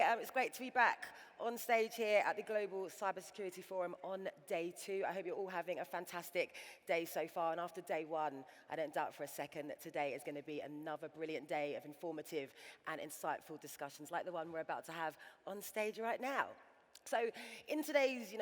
It's great to be back on stage here at the Global Cybersecurity Forum on day 2. I hope you're all having a fantastic day so far. And after day 1, I don't doubt for a second that today is going to be another brilliant day of informative and insightful discussions like the one we're about to have on stage right now. So in today's,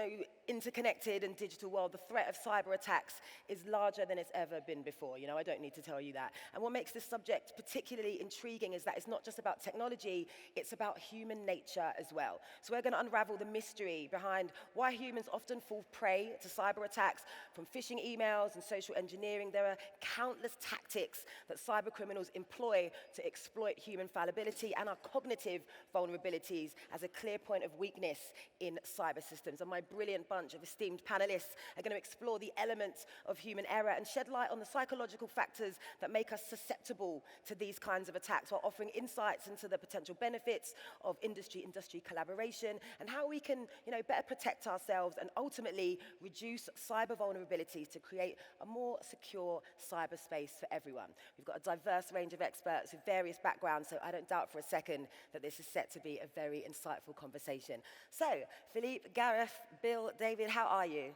interconnected and digital world, the threat of cyber attacks is larger than it's ever been before. I don't need to tell you that. And what makes this subject particularly intriguing is that it's not just about technology, it's about human nature as well. So we're going to unravel the mystery behind why humans often fall prey to cyber attacks, from phishing emails and social engineering. There are countless tactics that cyber criminals employ to exploit human fallibility and our cognitive vulnerabilities as a clear point of weakness in cyber systems. And my brilliant bunch of esteemed panelists are going to explore the elements of human error and shed light on the psychological factors that make us susceptible to these kinds of attacks, while offering insights into the potential benefits of industry collaboration and how we can, better protect ourselves and ultimately reduce cyber vulnerabilities to create a more secure cyberspace for everyone. We've got a diverse range of experts with various backgrounds, so I don't doubt for a second that this is set to be a very insightful conversation. So, Philippe, Gareth, Bill, David, how are you?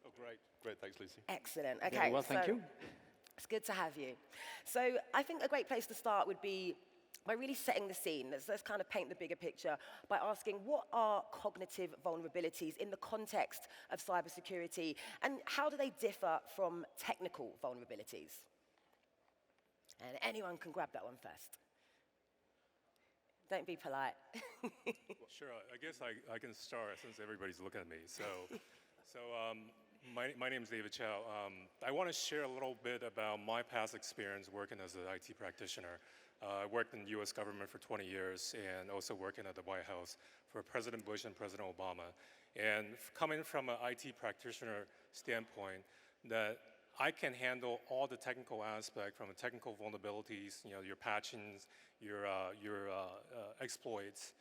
Oh, great. Great, thanks, Lucy. Excellent. Okay, Very well, thank you. It's good to have you. So I think a great place to start would be by really setting the scene. Let's kind of paint the bigger picture by asking, what are cognitive vulnerabilities in the context of cybersecurity, and how do they differ from technical vulnerabilities? And anyone can grab that one first. Don't be polite. Well, sure, I guess I can start since everybody's looking at me. My name is David Chow. I want to share a little bit about my past experience working as an IT practitioner. I worked in the US government for 20 years and also working at the White House for President Bush and President Obama. And coming from an IT practitioner standpoint, that I can handle all the technical aspect, from the technical vulnerabilities, your patchings, your exploits,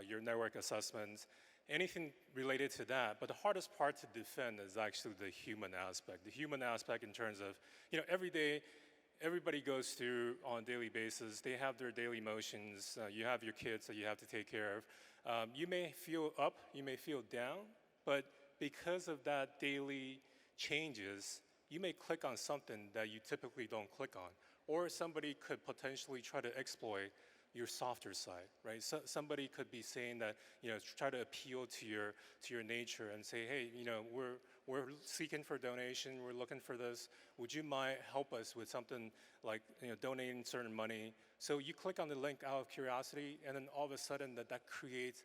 your network assessments, anything related to that. But the hardest part to defend is actually the human aspect. The human aspect in terms of, every day, everybody goes through on a daily basis. They have their daily motions. You have your kids that you have to take care of. You may feel up, you may feel down, but because of that daily changes, you may click on something that you typically don't click on, or somebody could potentially try to exploit your softer side, right? So somebody could be saying that, try to appeal to your nature and say, hey, we're seeking for donation, we're looking for this. Would you mind help us with something like, donating certain money? So you click on the link out of curiosity, and then all of a sudden that creates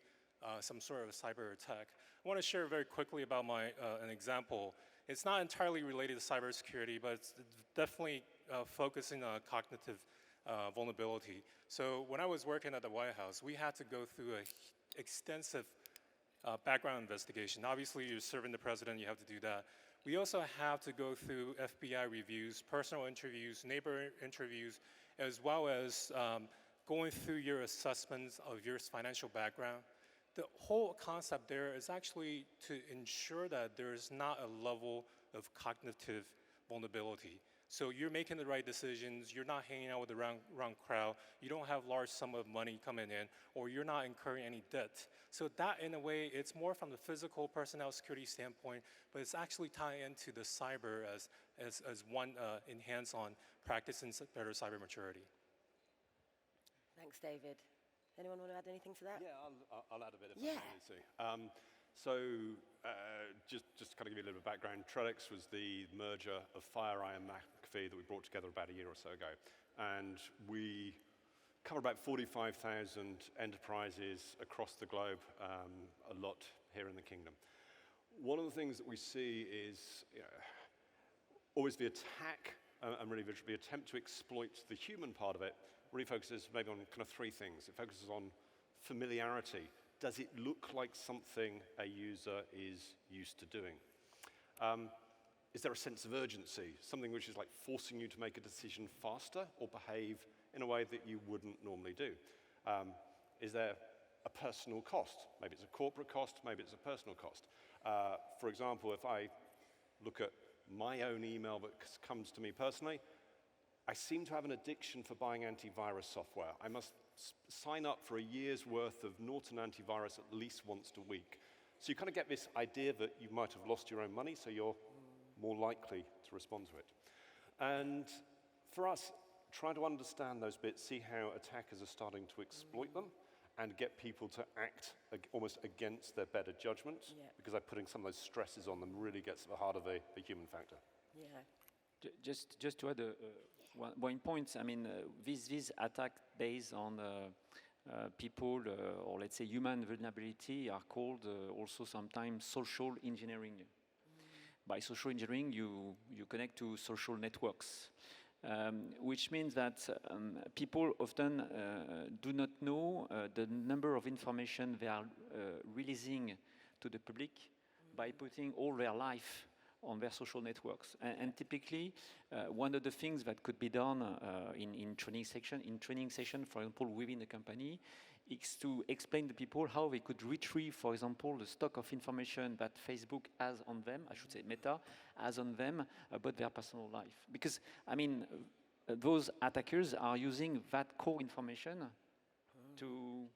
some sort of a cyber attack. I want to share very quickly about an example. It's not entirely related to cybersecurity, but it's definitely focusing on cognitive vulnerability. So when I was working at the White House, we had to go through an extensive background investigation. Obviously, you're serving the president, you have to do that. We also have to go through FBI reviews, personal interviews, neighbor interviews, as well as going through your assessments of your financial background. The whole concept there is actually to ensure that there is not a level of cognitive vulnerability. So you're making the right decisions, you're not hanging out with the wrong crowd, you don't have large sum of money coming in, or you're not incurring any debt. So that, in a way, it's more from the physical personnel security standpoint, but it's actually tying into the cyber as one enhance on practicing better cyber maturity. Thanks, David. Anyone want to add anything to that? Yeah, I'll add a bit of Yeah. Just to kind of give you a little bit of background, Trellix was the merger of FireEye and McAfee that we brought together about a year or so ago. And we cover about 45,000 enterprises across the globe, a lot here in the kingdom. One of the things that we see is always the attack and really the attempt to exploit the human part of it really focuses maybe on kind of 3 things. It focuses on familiarity. Does it look like something a user is used to doing? Is there a sense of urgency, something which is like forcing you to make a decision faster or behave in a way that you wouldn't normally do? Is there a personal cost? Maybe it's a corporate cost, maybe it's a personal cost. For example, if I look at my own email that comes to me personally, I seem to have an addiction for buying antivirus software. I must sign up for a year's worth of Norton antivirus at least once a week. So you kind of get this idea that you might have lost your own money, so you're more likely to respond to it. And for us, trying to understand those bits, see how attackers are starting to exploit them, and get people to act almost against their better judgment, because by putting some of those stresses on them really gets to the heart of the human factor. Yeah. Just to add one point, I mean, this attack based on people, or let's say human vulnerability, are called also sometimes social engineering. By social engineering, you connect to social networks. Which means that people often do not know the number of information they are releasing to the public by putting all their life on their social networks. And typically, one of the things that could be done in training session, for example, within a company, is to explain to people how they could retrieve, for example, the stock of information that Facebook has on them, I should say Meta, has on them about their personal life. Because, I mean, those attackers are using that core information to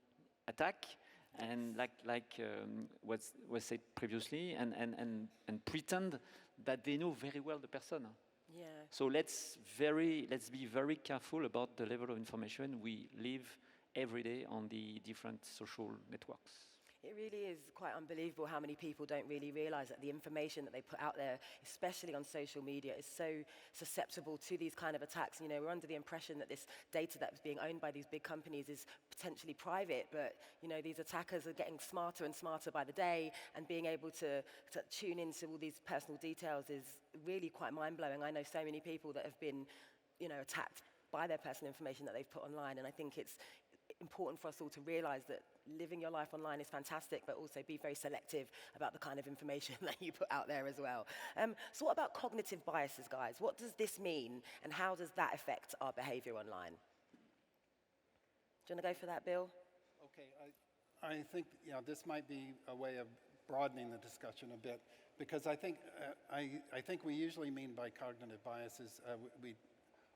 attack, and like was said previously, and pretend that they know very well the person. Yeah. So let's be very careful about the level of information we leave every day on the different social networks. It really is quite unbelievable how many people don't really realize that the information that they put out there, especially on social media, is so susceptible to these kind of attacks. You know, we're under the impression that this data that's being owned by these big companies is potentially private, but, you know, these attackers are getting smarter and smarter by the day, and being able to tune into all these personal details is really quite mind-blowing. I know so many people that have been, you know, attacked by their personal information that they've put online, and I think it's important for us all to realize that living your life online is fantastic, but also be very selective about the kind of information that you put out there as well. So what about cognitive biases, guys? What does this mean, and how does that affect our behavior online? Do you want to go for that, Bill? Okay, I think this might be a way of broadening the discussion a bit, because I think we usually mean by cognitive biases,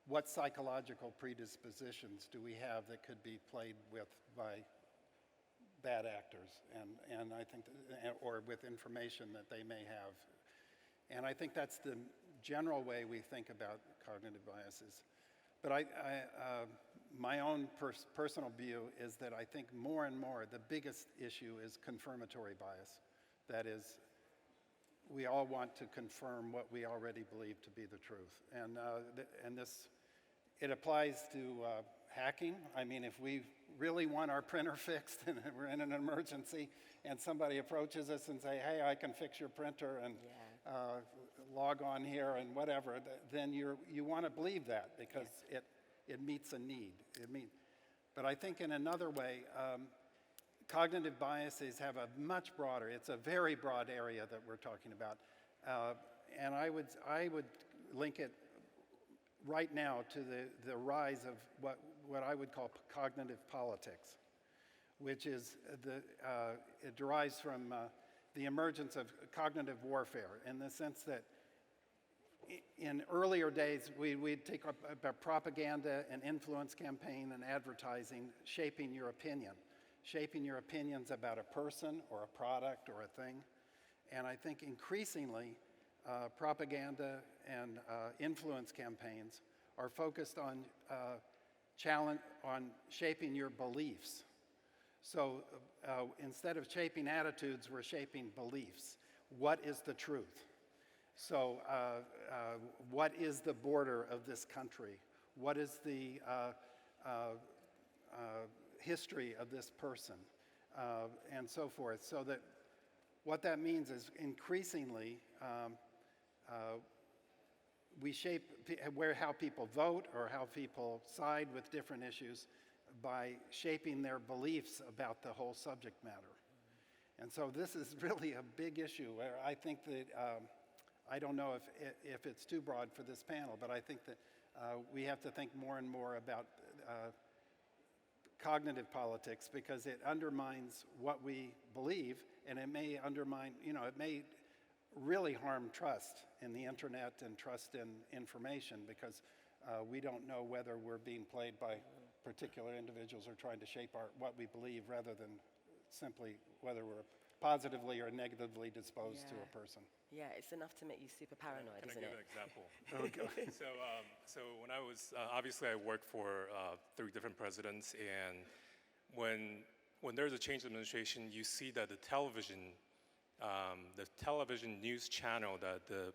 what psychological predispositions do we have that could be played with by bad actors, and I think, or with information that they may have. And I think that's the general way we think about cognitive biases. But my own personal view is that I think more and more the biggest issue is confirmatory bias. That is, we all want to confirm what we already believe to be the truth. And this, it applies to hacking. I mean, if we really want our printer fixed and we're in an emergency and somebody approaches us and say, hey, I can fix your printer and log on here and whatever, then you want to believe that because it meets a need. But I think in another way, cognitive biases have a much broader, it's a very broad area that we're talking about. And I would link it right now to the rise of what I would call cognitive politics, which is it derives from the emergence of cognitive warfare, in the sense that in earlier days we'd take up propaganda and influence campaign and advertising, shaping your opinions about a person or a product or a thing. And I think increasingly propaganda and influence campaigns are focused on shaping your beliefs. So instead of shaping attitudes, we're shaping beliefs. What is the truth? So what is the border of this country? What is the history of this person? And so forth. So that what that means is increasingly we shape how people vote or how people side with different issues by shaping their beliefs about the whole subject matter. And so this is really a big issue where I think that, I don't know if it's too broad for this panel, but I think that we have to think more and more about cognitive politics, because it undermines what we believe, and it may undermine, it may really harm trust in the internet and trust in information, because we don't know whether we're being played by particular individuals are trying to shape what we believe rather than simply whether we're positively or negatively disposed to a person. Yeah, it's enough to make you super paranoid, Can I isn't give it? an example? So when I was, obviously I worked for 3 different presidents, and when there's a change in administration, you see that the television news channel that the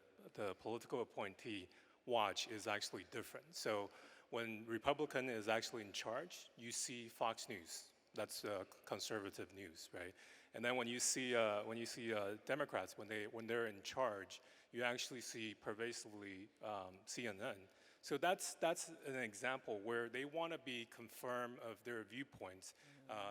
political appointee watch is actually different. So when Republican is actually in charge, you see Fox News. That's conservative news, right? And then when you see Democrats when they're in charge, you actually see pervasively CNN. So that's an example where they want to be confirmed of their viewpoints,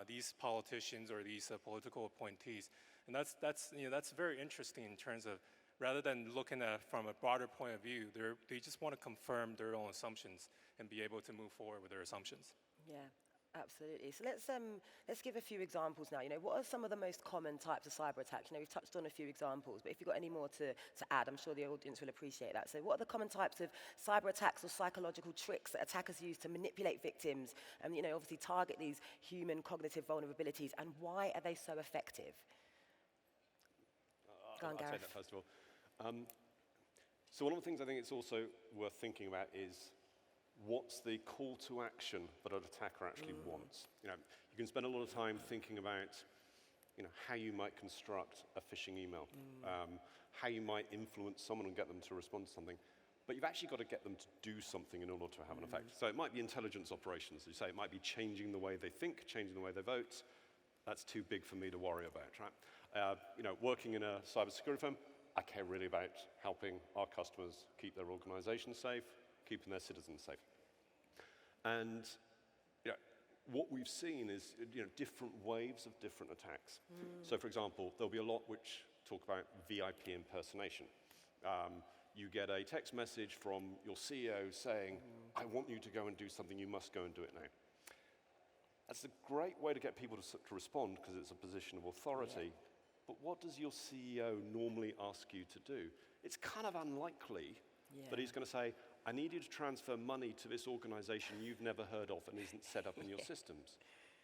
these politicians or these political appointees, and that's very interesting in terms of rather than looking at from a broader point of view, they just want to confirm their own assumptions and be able to move forward with their assumptions. Yeah, absolutely. So let's give a few examples now. What are some of the most common types of cyber attacks? We've touched on a few examples, but if you've got any more to add, I'm sure the audience will appreciate that. So what are the common types of cyber attacks or psychological tricks that attackers use to manipulate victims and, obviously target these human cognitive vulnerabilities, and why are they so effective? Go on, I'll Gareth. take that first of all. So one of the things I think it's also worth thinking about is what's the call to action that an attacker actually wants. You can spend a lot of time thinking about how you might construct a phishing email, how you might influence someone and get them to respond to something, but you've actually got to get them to do something in order to have an effect. So it might be intelligence operations, as you say, it might be changing the way they think, changing the way they vote. That's too big for me to worry about, right? Working in a cybersecurity firm, I care really about helping our customers keep their organizations safe, keeping their citizens safe. And what we've seen is different waves of different attacks. So for example, there'll be a lot which talk about VIP impersonation. You get a text message from your CEO saying, I want you to go and do something, you must go and do it now. That's a great way to get people to respond because it's a position of authority. But what does your CEO normally ask you to do? It's kind of unlikely that he's going to say, I need you to transfer money to this organization you've never heard of and isn't set up in your systems.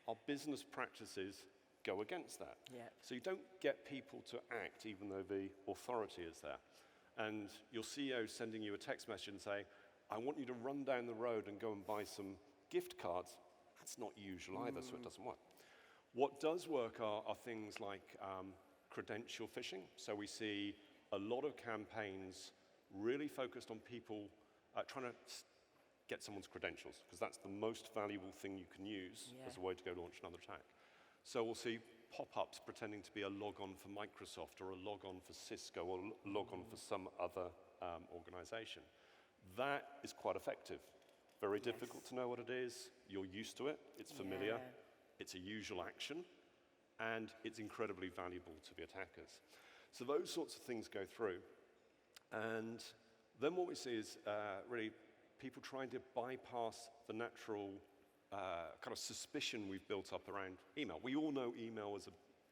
Our business practices go against that. So you don't get people to act even though the authority is there. And your CEO sending you a text message and say, I want you to run down the road and go and buy some gift cards. That's not usual either, so it doesn't work. What does work are things like credential phishing. So we see a lot of campaigns really focused on people trying to get someone's credentials, because that's the most valuable thing you can use as a way to go launch another attack. So we'll see pop-ups pretending to be a log-on for Microsoft or a log-on for Cisco or a log-on for some other organization. That is quite effective. Very difficult to know what it is. You're used to it. It's familiar. It's a usual action. And it's incredibly valuable to the attackers. So those sorts of things go through. And then what we see is really people trying to bypass the natural kind of suspicion we've built up around email. We all know email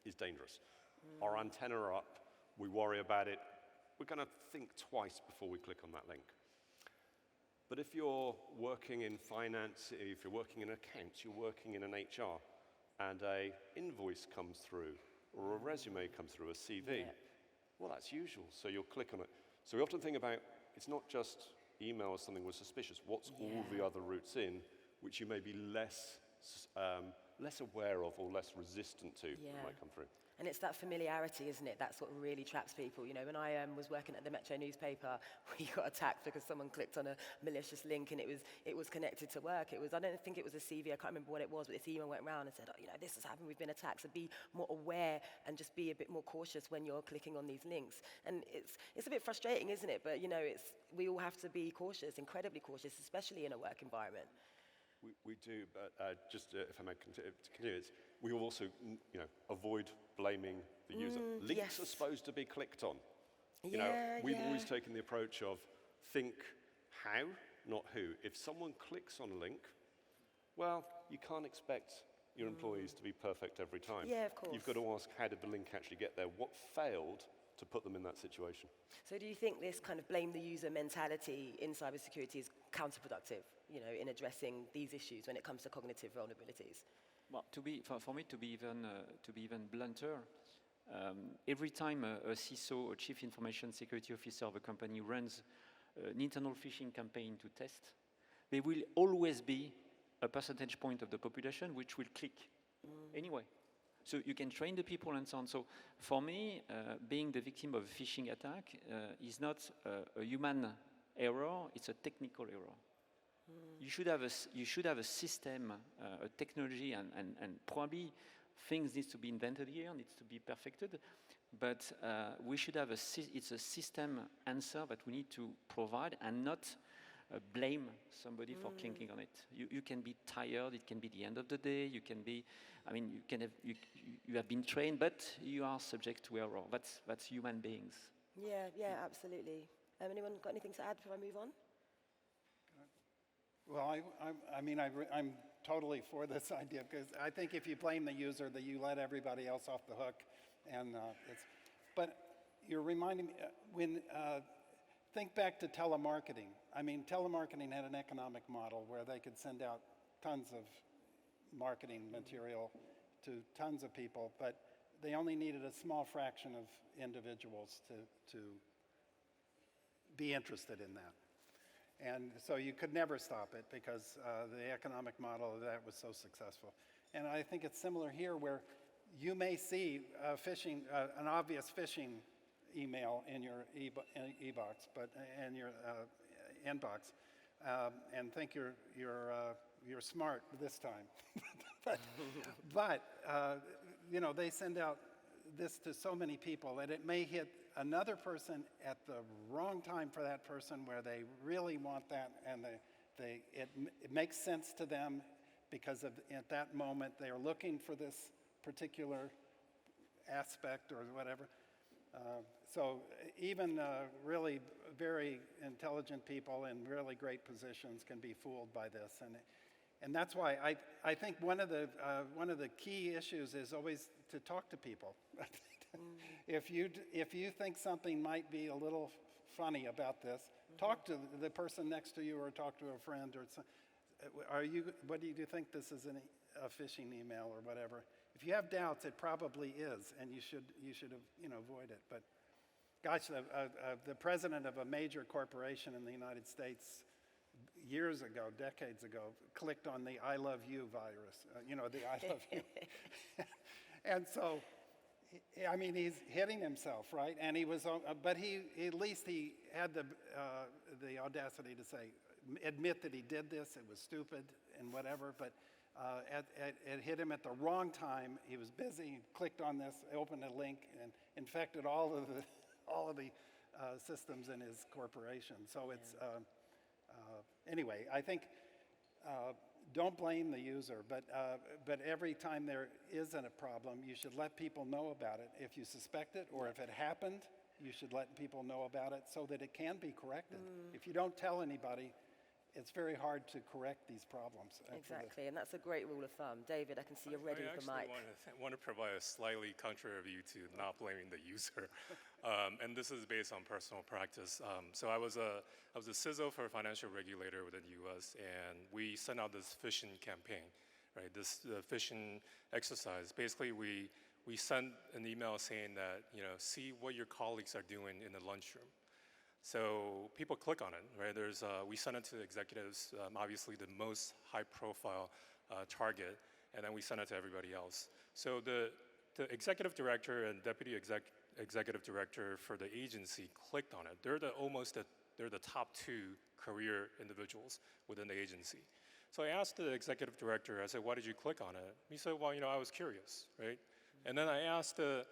is dangerous. Our antenna are up. We worry about it. We're going to think twice before we click on that link. But if you're working in finance, if you're working in accounts, you're working in an HR, and an invoice comes through, or a resume comes through, a CV, well, that's usual, so you'll click on it. So we often think about, it's not just email as something we're suspicious, what's all the other routes in, which you may be less aware of or less resistant to that might come through. And it's that familiarity, isn't it? That's what really traps people. When I was working at the Metro newspaper, we got attacked because someone clicked on a malicious link and it was connected to work. I don't think it was a CV, I can't remember what it was, but this email went around and said, this has happened, we've been attacked. So be more aware and just be a bit more cautious when you're clicking on these links. And it's a bit frustrating, isn't it? But we all have to be cautious, incredibly cautious, especially in a work environment. We do, but just if I may continue, we also avoid blaming the user. Links are supposed to be clicked on. We've always taken the approach of think how, not who. If someone clicks on a link, well, you can't expect your employees to be perfect every time. Yeah, of course. You've got to ask, how did the link actually get there? What failed to put them in that situation? So do you think this kind of blame the user mentality in cybersecurity is counterproductive? in addressing these issues when it comes to cognitive vulnerabilities? Well, for me to be even blunter, every time a CISO, a Chief Information Security Officer of a company, runs an internal phishing campaign to test, there will always be a percentage point of the population which will click anyway. So you can train the people and so on. So for me, being the victim of a phishing attack is not a human error, it's a technical error. You should have a system, a technology, and probably things needs to be invented here, needs to be perfected, but we should have it's a system answer that we need to provide and not blame somebody for clicking on it. You can be tired, it can be the end of the day, you can be, you have been trained, but you are subject to error. That's human beings. Yeah, absolutely. Anyone got anything to add before I move on? Well, I'm totally for this idea, because I think if you blame the user, that you let everybody else off the hook, and but you're reminding me, think back to telemarketing. I mean, telemarketing had an economic model where they could send out tons of marketing material to tons of people, but they only needed a small fraction of individuals to be interested in that. And so you could never stop it because the economic model of that was so successful. And I think it's similar here, where you may see phishing, an obvious phishing email in your e-box, but in your inbox, and think you're smart this time. but they send out this to so many people that it may hit another person at the wrong time for that person, where they really want that, and it makes sense to them because at that moment they are looking for this particular aspect or whatever. So even really very intelligent people in really great positions can be fooled by this, and that's why I think one of the key issues is always to talk to people. If you think something might be a little funny about this, talk to the person next to you, or talk to a friend, or what do you think this is a phishing email or whatever? If you have doubts, it probably is, and you should avoid it. But gosh, the president of a major corporation in the United States years ago, decades ago, clicked on the "I love you" virus. The "I love you," and so. I mean, he's hitting himself, right? And he was, but at least he had the audacity to say, admit that he did this. It was stupid and whatever. But it hit him at the wrong time. He was busy. Clicked on this, opened a link, and infected all of the systems in his corporation. So it's anyway. I think. Don't blame the user, but every time there isn't a problem, you should let people know about it. If you suspect it, or if it happened, you should let people know about it so that it can be corrected. If you don't tell anybody, it's very hard to correct these problems. Exactly, and that's a great rule of thumb. David, I can see you're ready with the mic. I want to provide a slightly contrary view to not blaming the user, and this is based on personal practice. So I was a CISO for a financial regulator within the U.S., and we sent out this phishing campaign, right? This phishing exercise. Basically, we sent an email saying that, see what your colleagues are doing in the lunchroom. So people click on it, right? We send it to executives, obviously the most high-profile target, and then we send it to everybody else. So the executive director and deputy executive director for the agency clicked on it. They're the top 2 career individuals within the agency. So I asked the executive director, I said, why did you click on it? He said, well, I was curious, right? And then I asked the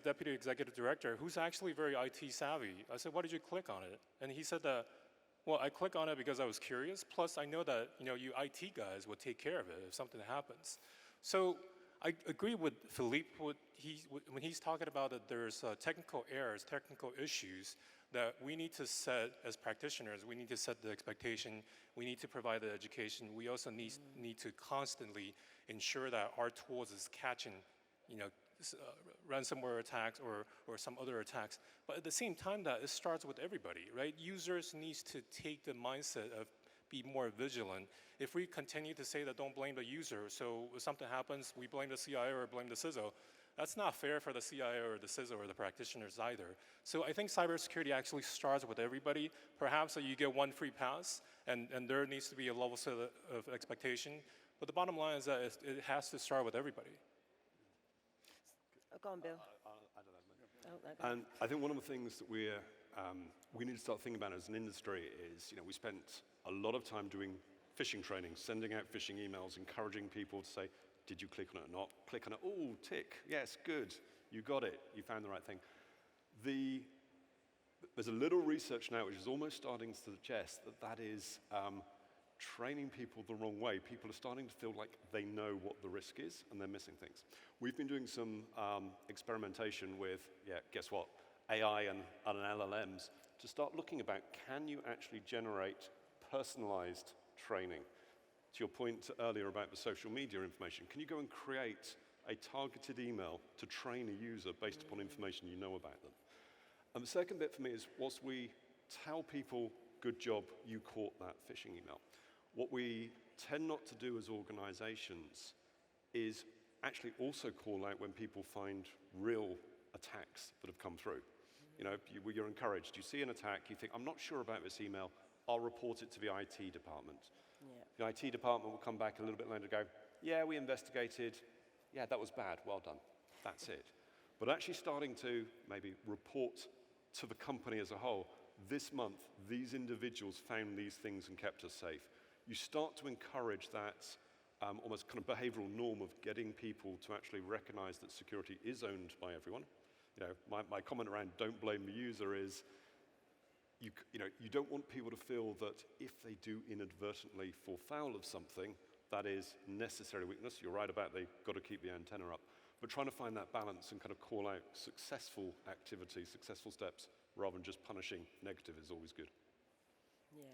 deputy executive director, who's actually very IT savvy. I said, why did you click on it? And he said that, well, I clicked on it because I was curious. Plus, I know that you IT guys will take care of it if something happens. So I agree with Philippe when he's talking about that there's technical errors, technical issues that we need to set as practitioners. We need to set the expectation. We need to provide the education. We also need to constantly ensure that our tools is catching, ransomware attacks or some other attacks. But at the same time, that it starts with everybody, right? Users needs to take the mindset of be more vigilant. If we continue to say that don't blame the user, so if something happens, we blame the CIO or blame the CISO, that's not fair for the CIO or the CISO or the practitioners either. So I think cybersecurity actually starts with everybody. Perhaps you get one free pass, and there needs to be a level set of expectation. But the bottom line is that it has to start with everybody. Oh, go on, Bill. I don't know. Oh, no, go on. And I think one of the things that we need to start thinking about as an industry is, we spent a lot of time doing phishing training, sending out phishing emails, encouraging people to say, did you click on it or not? Click on it, oh, tick, yes, good, you got it, you found the right thing. There's a little research now which is almost starting to suggest that is training people the wrong way. People are starting to feel like they know what the risk is and they're missing things. We've been doing some experimentation with, guess what, AI and LLMs to start looking about, can you actually generate personalized training? To your point earlier about the social media information, can you go and create a targeted email to train a user based upon information you know about them? And the second bit for me is, whilst we tell people, good job, you caught that phishing email, what we tend not to do as organizations is actually also call out when people find real attacks that have come through. You're encouraged. You see an attack, you think, I'm not sure about this email, I'll report it to the IT department. The IT department will come back a little bit later and go, yeah, we investigated, yeah, that was bad, well done, that's it. But actually starting to maybe report to the company as a whole, this month, these individuals found these things and kept us safe. You start to encourage that almost kind of behavioral norm of getting people to actually recognize that security is owned by everyone. My comment around don't blame the user is, you don't want people to feel that if they do inadvertently fall foul of something, that is necessary weakness. You're right about they've got to keep the antenna up. But trying to find that balance and kind of call out successful activities, successful steps, rather than just punishing negative is always good. Yeah.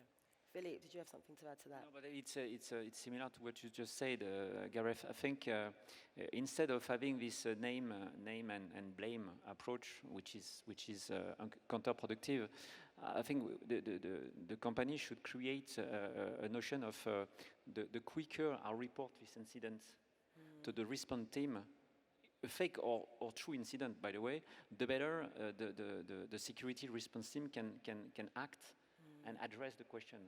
Philippe, did you have something to add to that? No, but it's similar to what you just said, Gareth. I think instead of having this name and blame approach, which is counterproductive, I think the company should create a notion of the quicker I report this incident to the response team, a fake or true incident, by the way, the better the security response team can act and address the question.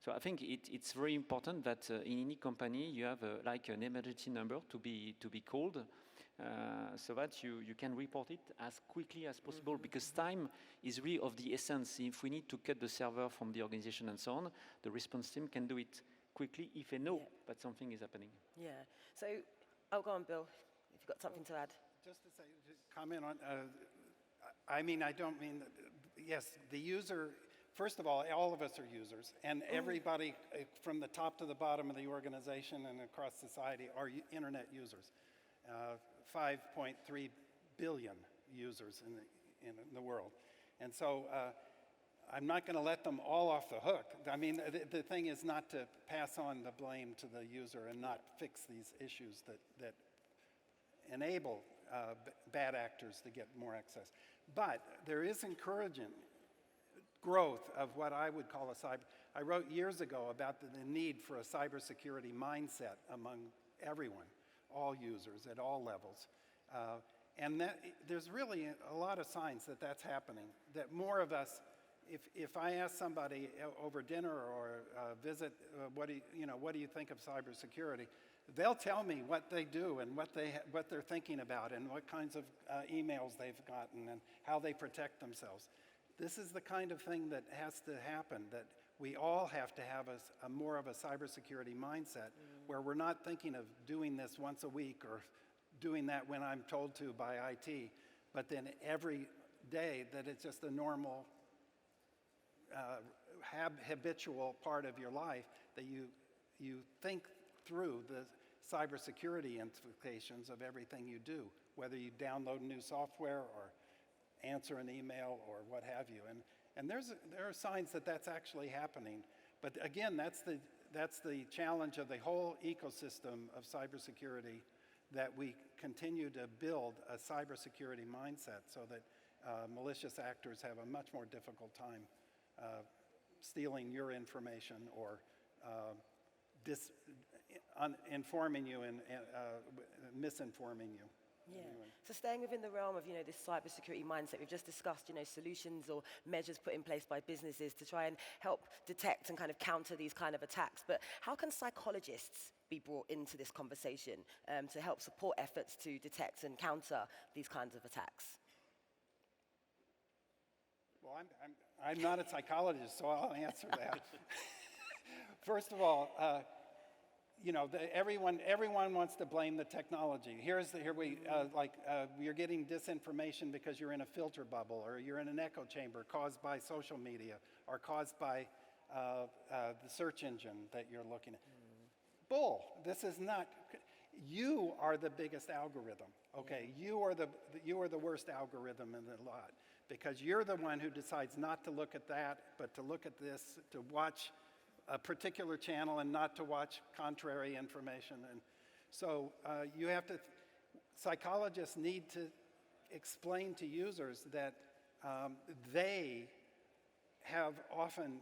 So I think it's very important that in any company you have like an emergency number to be called, so that you can report it as quickly as possible, because time is really of the essence. If we need to cut the server from the organization and so on, the response team can do it quickly if they know that something is happening. Yeah. So, go on, Bill, if you've got something to add. Just to say, just comment on, I don't mean, yes, the user, first of all of us are users, and everybody from the top to the bottom of the organization and across society are internet users. 5.3 billion users in the world. And so I'm not going to let them all off the hook. I mean, the thing is not to pass on the blame to the user and not fix these issues that enable bad actors to get more access. But there is encouraging growth of what I would call a cyber. I wrote years ago about the need for a cybersecurity mindset among everyone, all users at all levels. And there's really a lot of signs that that's happening, that more of us, if I ask somebody over dinner or visit, what do you think of cybersecurity? They'll tell me what they do and what they're thinking about and what kinds of emails they've gotten and how they protect themselves. This is the kind of thing that has to happen, that we all have to have a more of a cybersecurity mindset where we're not thinking of doing this once a week or doing that when I'm told to by IT, but then every day that it's just a normal, habitual part of your life, that you think through the cybersecurity implications of everything you do, whether you download new software or answer an email or what have you. And there are signs that that's actually happening. But again, that's the challenge of the whole ecosystem of cybersecurity, that we continue to build a cybersecurity mindset so that malicious actors have a much more difficult time stealing your information or informing you and misinforming you. Yeah. So staying within the realm of, this cybersecurity mindset, we've just discussed, solutions or measures put in place by businesses to try and help detect and kind of counter these kind of attacks. But how can psychologists be brought into this conversation to help support efforts to detect and counter these kinds of attacks? Well, I'm not a psychologist, so I'll answer that. First of all, everyone wants to blame the technology. You're getting disinformation because you're in a filter bubble, or you're in an echo chamber caused by social media, or caused by the search engine that you're looking at. Bull. This is not. You are the biggest algorithm. Okay, you are the worst algorithm in the lot, because you're the one who decides not to look at that, but to look at this, to watch a particular channel and not to watch contrary information. And so psychologists need to explain to users that they have often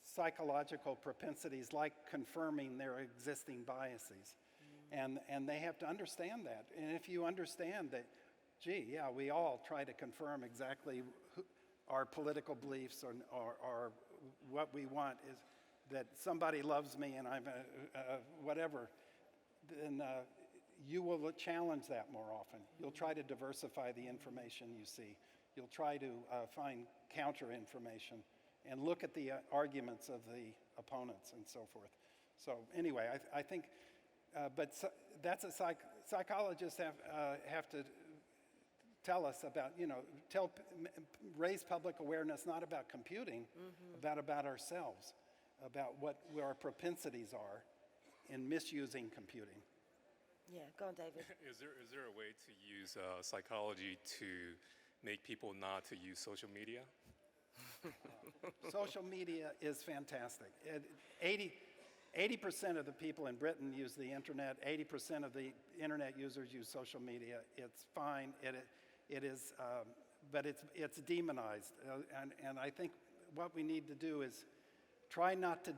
psychological propensities like confirming their existing biases. And they have to understand that. And if you understand that, we all try to confirm exactly our political beliefs or what we want is that somebody loves me and I'm whatever, then you will challenge that more often. You'll try to diversify the information you see. You'll try to find counter information and look at the arguments of the opponents and so forth. So anyway, I think, that's a psychologists have to tell us about, raise public awareness, not about computing, about ourselves, about what our propensities are in misusing computing. Yeah, go on, David. Is there a way to use psychology to make people not to use social media? Social media is fantastic. 80% of the people in Britain use the internet. 80% of the internet users use social media. It's fine. It is, but it's demonized. And I think what we need to do is try not to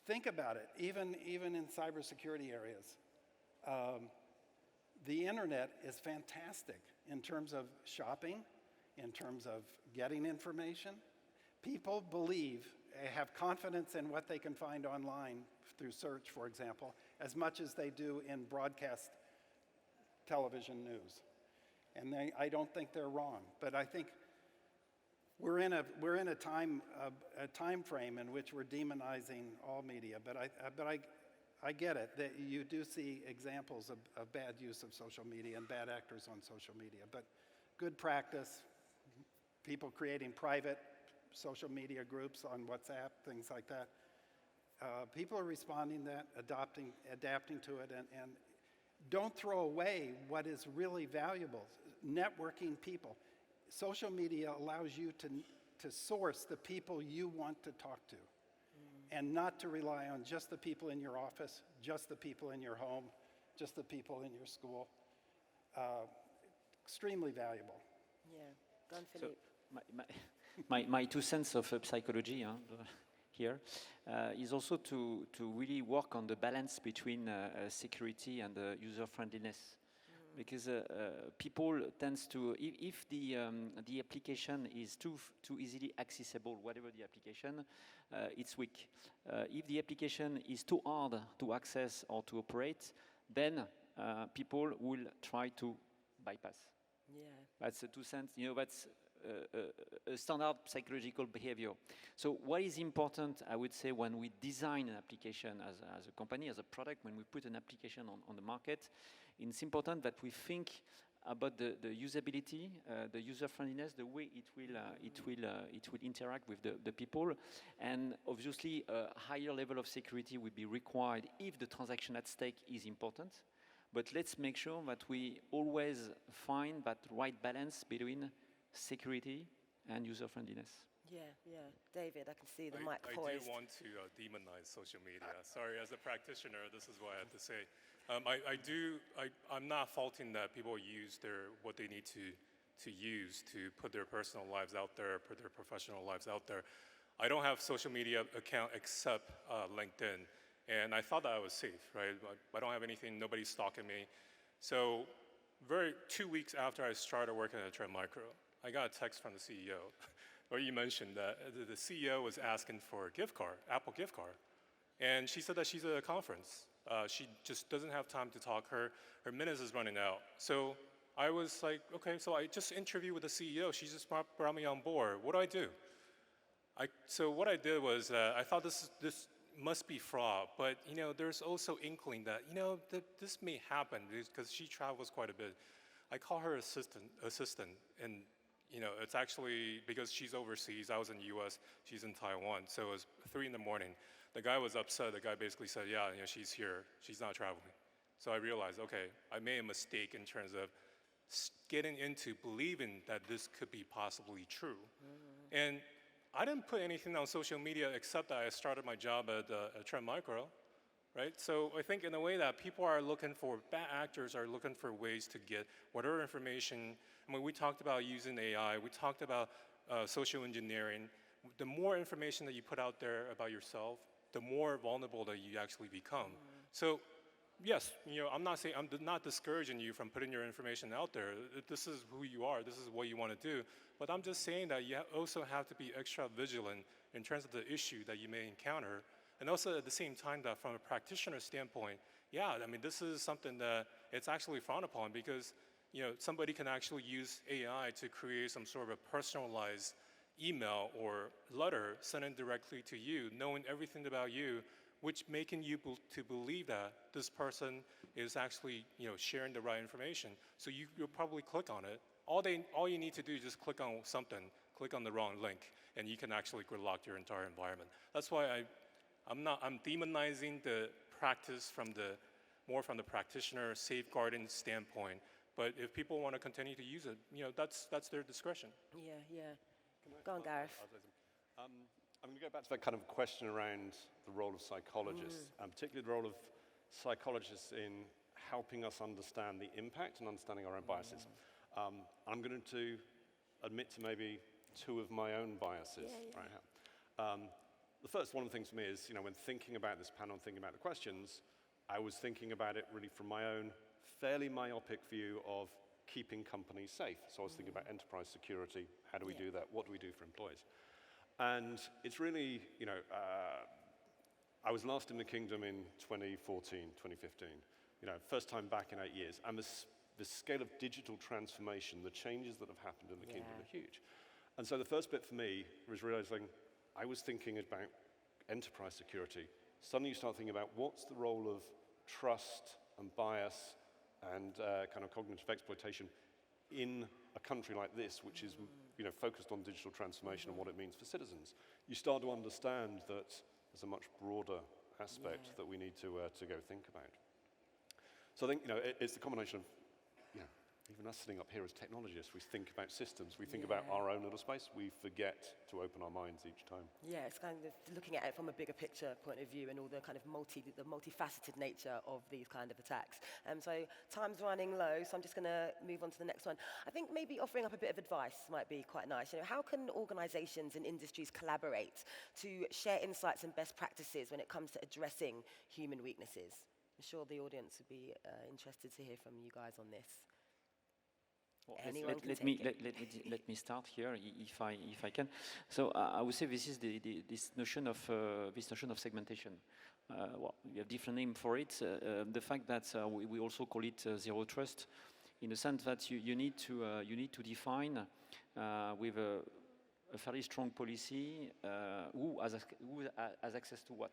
think about it, even in cybersecurity areas. The internet is fantastic in terms of shopping, in terms of getting information. People have confidence in what they can find online through search, for example, as much as they do in broadcast television news. And I don't think they're wrong, but I think we're in a time frame in which we're demonizing all media. But I get it that you do see examples of bad use of social media and bad actors on social media. But good practice, people creating private social media groups on WhatsApp, things like that. People are responding to that, adapting to it, and don't throw away what is really valuable. Networking people. Social media allows you to source the people you want to talk to, and not to rely on just the people in your office, just the people in your home, just the people in your school. Extremely valuable. Yeah, go on, Philippe. So my 2 cents of psychology here is also to really work on the balance between security and user-friendliness. Because people tends to, if the application is too easily accessible, whatever the application, it's weak. If the application is too hard to access or to operate, then people will try to bypass. Yeah. That's a 2 cents. That's a standard psychological behavior. So what is important, I would say, when we design an application as a company, as a product, when we put an application on the market, it's important that we think about the usability, the user-friendliness, the way it will interact with the people, and obviously a higher level of security will be required if the transaction at stake is important. But let's make sure that we always find that right balance between security and user-friendliness. Yeah. David, I can see the mic poised. I do want to demonize social media. Sorry, as a practitioner, this is what I have to say. I'm not faulting that people use what they need to use to put their personal lives out there, put their professional lives out there. I don't have social media account except LinkedIn, and I thought that I was safe, right? I don't have anything, nobody's stalking me. So 2 weeks after I started working at Trend Micro, I got a text from the CEO, where you mentioned that the CEO was asking for a gift card, Apple gift card. And she said that she's at a conference. She just doesn't have time to talk. Her minutes is running out. So I was like, okay, so I just interviewed with the CEO. She just brought me on board. What do I do? So what I did was I thought this must be fraud, but there's also inkling that this may happen because she travels quite a bit. I call her assistant, and it's actually because she's overseas. I was in the U.S., she's in Taiwan, so it was 3 in the morning. The guy was upset. The guy basically said, yeah, she's here. She's not traveling. So I realized, okay, I made a mistake in terms of getting into believing that this could be possibly true. And I didn't put anything on social media except that I started my job at Trend Micro, right? So I think in a way that people are looking for, bad actors are looking for ways to get whatever information. I mean, we talked about using AI, we talked about social engineering. The more information that you put out there about yourself, the more vulnerable that you actually become. So yes, I'm not discouraging you from putting your information out there. This is who you are, this is what you want to do. But I'm just saying that you also have to be extra vigilant in terms of the issue that you may encounter. And also at the same time that from a practitioner standpoint, yeah, I mean, this is something that it's actually frowned upon because somebody can actually use AI to create some sort of a personalized email or letter sent in directly to you, knowing everything about you, which making you to believe that this person is actually sharing the right information. So you'll probably click on it. All you need to do is just click on something, click on the wrong link, and you can actually gridlock your entire environment. That's why I'm demonizing the practice more from the practitioner safeguarding standpoint. But if people want to continue to use it, that's their discretion. Yeah. Go on, Gareth. I'm going to go back to that kind of question around the role of psychologists, and particularly the role of psychologists in helping us understand the impact and understanding our own biases. I'm going to admit to maybe 2 of my own biases right now. The first one of the things for me is, when thinking about this panel and thinking about the questions, I was thinking about it really from my own fairly myopic view of keeping companies safe. So I was thinking about enterprise security. How do we do that? What do we do for employees? And it's really, I was last in the kingdom in 2014, 2015. First time back in 8 years. And the scale of digital transformation, the changes that have happened in the kingdom are huge. And so the first bit for me was realizing I was thinking about enterprise security. Suddenly you start thinking about what's the role of trust and bias and kind of cognitive exploitation in a country like this, which is focused on digital transformation and what it means for citizens. You start to understand that there's a much broader aspect that we need to go think about. So I think it's the combination of even us sitting up here as technologists, we think about systems, we think about our own little space, we forget to open our minds each time. Yeah, it's kind of looking at it from a bigger picture point of view and all the kind of multifaceted nature of these kind of attacks. So time's running low, so I'm just going to move on to the next one. I think maybe offering up a bit of advice might be quite nice. How can organizations and industries collaborate to share insights and best practices when it comes to addressing human weaknesses? I'm sure the audience would be interested to hear from you guys on this. Well, let me start here, if I can. So I would say this is this notion of segmentation. Well, we have different name for it. The fact that we also call it zero trust, in the sense that you need to define with a fairly strong policy who has access to what.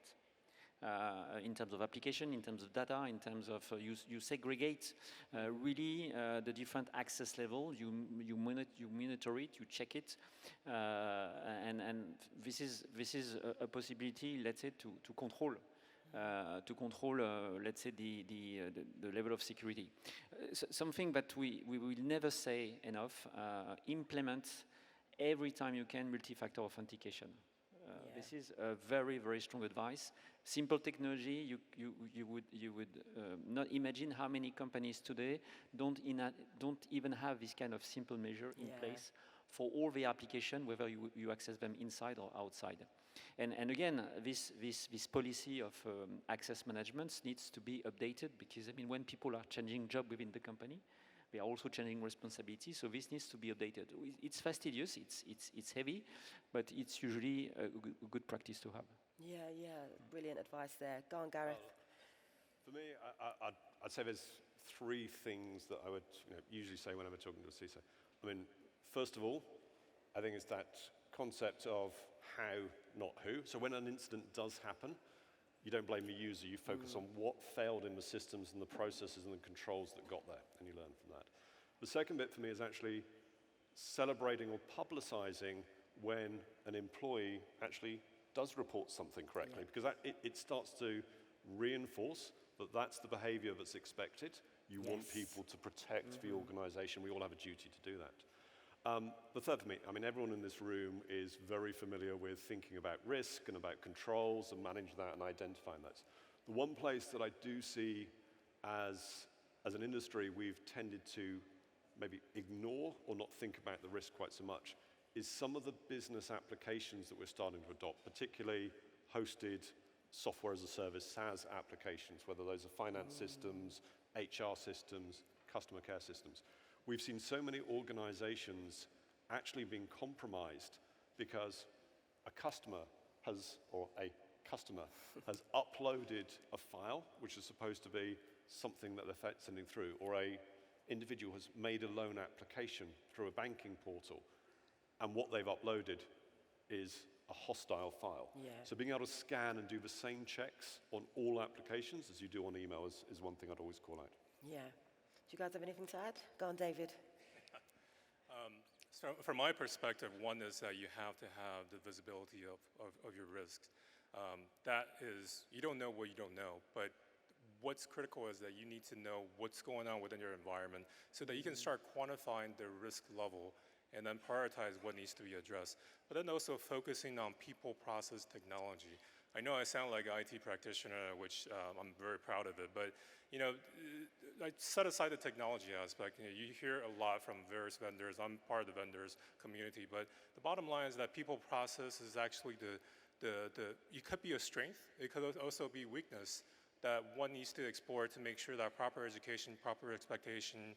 In terms of application, in terms of data, in terms of you segregate really the different access levels. You monitor it, you check it, and this is a possibility, let's say, to control. Let's say, the level of security. Something that we will never say enough, implement every time you can multi-factor authentication. This is a very, very strong advice. Simple technology, you would not imagine how many companies today don't even have this kind of simple measure in place for all the application, whether you access them inside or outside. And again, this policy of access management needs to be updated, because I mean, when people are changing job within the company, they are also changing responsibility. So this needs to be updated. It's fastidious, it's heavy, but it's usually a good practice to have. Yeah, brilliant advice there. Go on, Gareth. For me, I'd say there's three things that I would usually say whenever talking to a CISO. I mean, first of all, I think it's that concept of how, not who. So when an incident does happen, you don't blame the user, you focus on what failed in the systems and the processes and the controls that got there, and you learn from that. The second bit for me is actually celebrating or publicizing when an employee actually does report something correctly, because it starts to reinforce that that's the behavior that's expected. You want people to protect the organization. We all have a duty to do that. The third for me, I mean, everyone in this room is very familiar with thinking about risk and about controls and managing that and identifying those. The one place that I do see as an industry we've tended to maybe ignore or not think about the risk quite so much is some of the business applications that we're starting to adopt, particularly hosted software as a service, SaaS applications, whether those are finance systems, HR systems, customer care systems. We've seen so many organizations actually being compromised because a customer has uploaded a file, which is supposed to be something that they're sending through, or a individual has made a loan application through a banking portal, and what they've uploaded is a hostile file. Yeah. So being able to scan and do the same checks on all applications as you do on email is one thing I'd always call out. Yeah. Do you guys have anything to add? Go on, David. So from my perspective, one is that you have to have the visibility of your risks. That is, you don't know what you don't know, but what's critical is that you need to know what's going on within your environment so that you can start quantifying the risk level and then prioritize what needs to be addressed. But then also focusing on people, process, technology. I know I sound like an IT practitioner, which I'm very proud of it, but I set aside the technology aspect. You hear a lot from various vendors. I'm part of the vendors community, but the bottom line is that people process is actually it could be a strength. It could also be weakness that one needs to explore to make sure that proper education, proper expectation,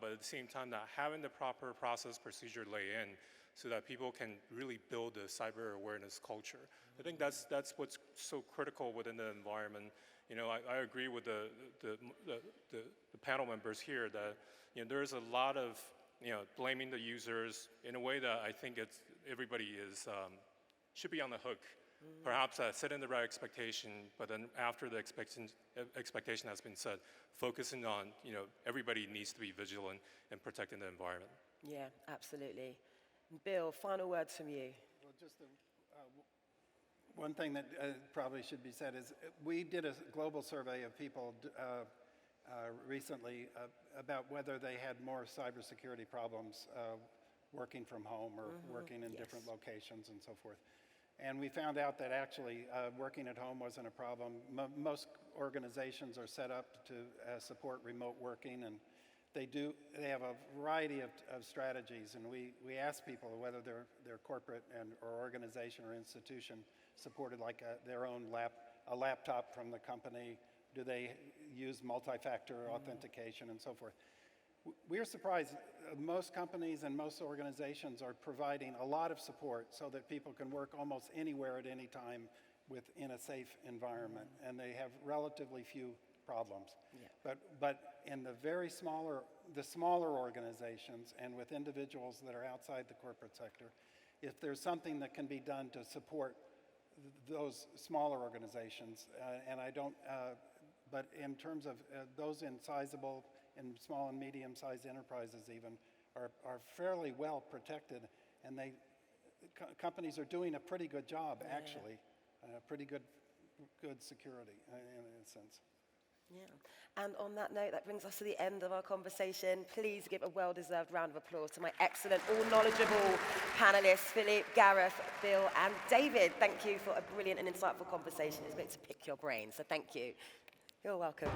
but at the same time that having the proper process procedure lay in so that people can really build a cyber awareness culture. I think that's what's so critical within the environment. I agree with the panel members here that there's a lot of blaming the users in a way that I think everybody should be on the hook. Perhaps setting the right expectation, but then after the expectation has been set, focusing on everybody needs to be vigilant and protecting the environment. Yeah, absolutely. Bill, final words from you. Well, just one thing that probably should be said is we did a global survey of people recently about whether they had more cybersecurity problems working from home or working in different locations and so forth. And we found out that actually working at home wasn't a problem. Most organizations are set up to support remote working, and they have a variety of strategies. And we ask people whether their corporate or organization or institution supported like their own a laptop from the company. Do they use multi-factor authentication and so forth? We're surprised. Most companies and most organizations are providing a lot of support so that people can work almost anywhere at any time in a safe environment, and they have relatively few problems. Yeah. But in the smaller organizations and with individuals that are outside the corporate sector, if there's something that can be done to support those smaller organizations, but in terms of those in sizable and small and medium-sized enterprises even are fairly well protected, and companies are doing a pretty good job, actually, pretty good security in a sense. Yeah, and on that note, that brings us to the end of our conversation. Please give a well-deserved round of applause to my excellent, all-knowledgeable panelists, Philippe, Gareth, Bill, and David. Thank you for a brilliant and insightful conversation. It's great to pick your brain, so thank you. You're welcome.